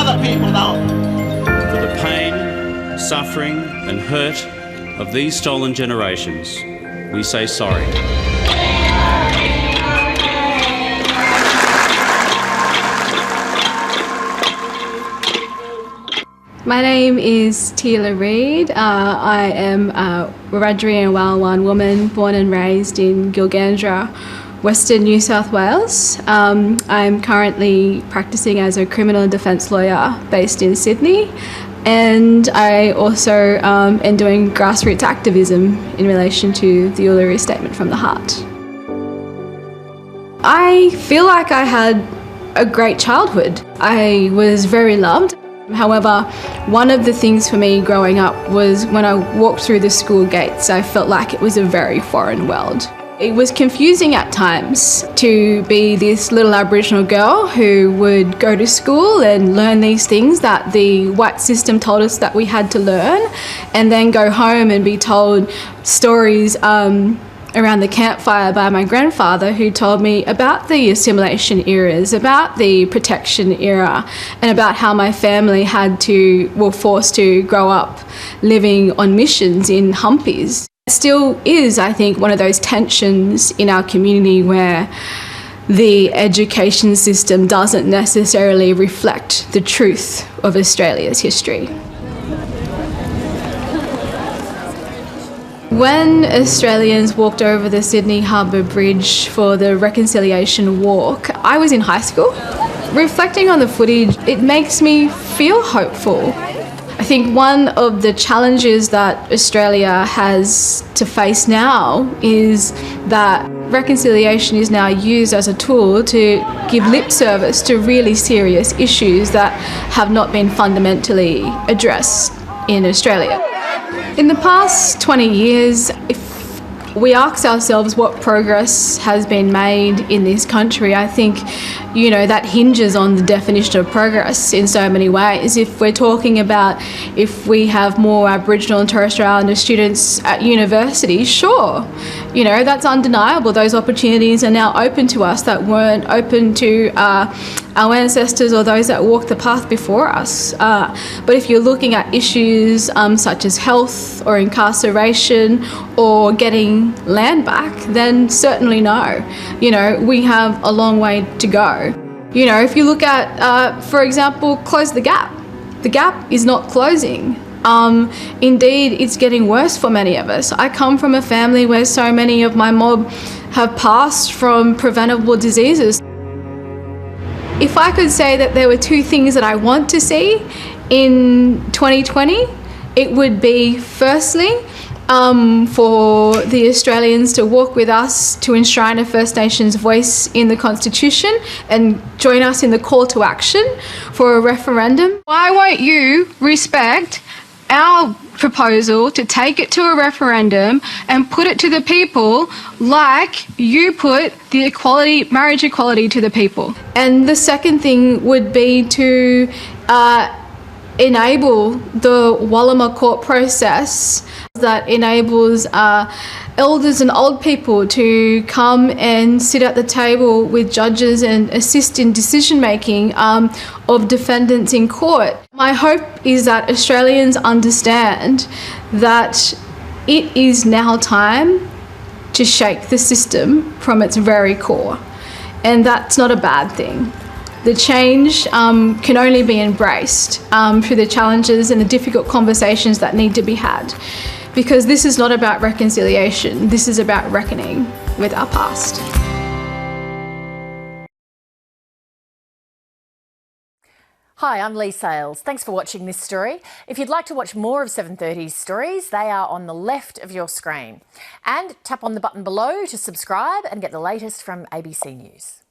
other people now. For the pain, suffering and hurt of these stolen generations, we say sorry. My name is Teela Reid. I am a Wiradjuri and Walwan woman born and raised in Gilgandra, Western New South Wales. I'm currently practicing as a criminal defence lawyer based in Sydney, and I also am doing grassroots activism in relation to the Uluru Statement from the Heart. I feel like I had a great childhood. I was very loved. However, one of the things for me growing up was when I walked through the school gates, I felt like it was a very foreign world. It was confusing at times to be this little Aboriginal girl who would go to school and learn these things that the white system told us that we had to learn, and then go home and be told stories around the campfire by my grandfather, who told me about the assimilation eras, about the protection era, and about how my family were forced to grow up living on missions in humpies. It still is, I think, one of those tensions in our community where the education system doesn't necessarily reflect the truth of Australia's history. When Australians walked over the Sydney Harbour Bridge for the Reconciliation Walk, I was in high school. Reflecting on the footage, it makes me feel hopeful. I think one of the challenges that Australia has to face now is that reconciliation is now used as a tool to give lip service to really serious issues that have not been fundamentally addressed in Australia. In the past 20 years, if we ask ourselves what progress has been made in this country, I think, that hinges on the definition of progress in so many ways. If we're talking about if we have more Aboriginal and Torres Strait Islander students at university, sure, that's undeniable. Those opportunities are now open to us that weren't open to our ancestors or those that walked the path before us. But if you're looking at issues such as health or incarceration or getting land back, then certainly no. We have a long way to go. If you look at, for example, close the gap. The gap is not closing. Indeed, it's getting worse for many of us. I come from a family where so many of my mob have passed from preventable diseases. If I could say that there were two things that I want to see in 2020, it would be firstly, for the Australians to walk with us to enshrine a First Nations voice in the Constitution and join us in the call to action for a referendum. Why won't you respect our proposal to take it to a referendum and put it to the people like you put the marriage equality to the people? And the second thing would be to enable the Wallama court process that enables elders and old people to come and sit at the table with judges and assist in decision making of defendants in court. My hope is that Australians understand that it is now time to shake the system from its very core, and that's not a bad thing. The change can only be embraced through the challenges and the difficult conversations that need to be had, because this is not about reconciliation, this is about reckoning with our past. Hi, I'm Lee Sales. Thanks for watching this story. If you'd like to watch more of 730's stories, they are on the left of your screen. And tap on the button below to subscribe and get the latest from ABC News.